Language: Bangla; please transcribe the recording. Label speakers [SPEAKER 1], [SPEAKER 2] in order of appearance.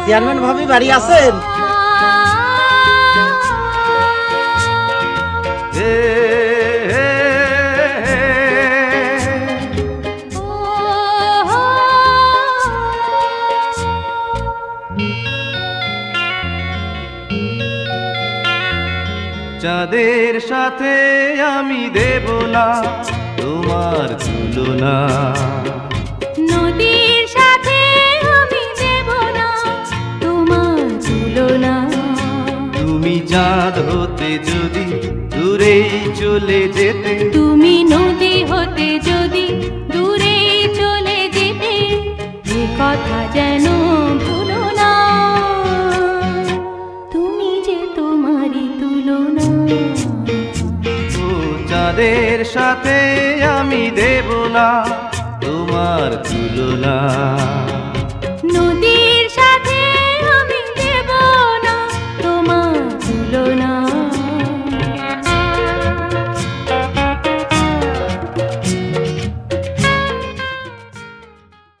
[SPEAKER 1] চেয়ারম্যান ভাবি বাড়ি আছেন?
[SPEAKER 2] চাঁদের সাথে আমি দেব না তোমার তুলনা,
[SPEAKER 3] নদীর সাথে আমি দেব না তোমার তুলনা।
[SPEAKER 2] তুমি চাঁদ হতে যদি দূরেই চলে যেতে,
[SPEAKER 3] তুমি নদী হতে যদি দূরেই চলে যেতে, এ কথা যেন ভুলো না, তুমি যে তোমারই তুলনা।
[SPEAKER 2] ও চাঁদের সাথে আমি দেব না তোমার তুলনা।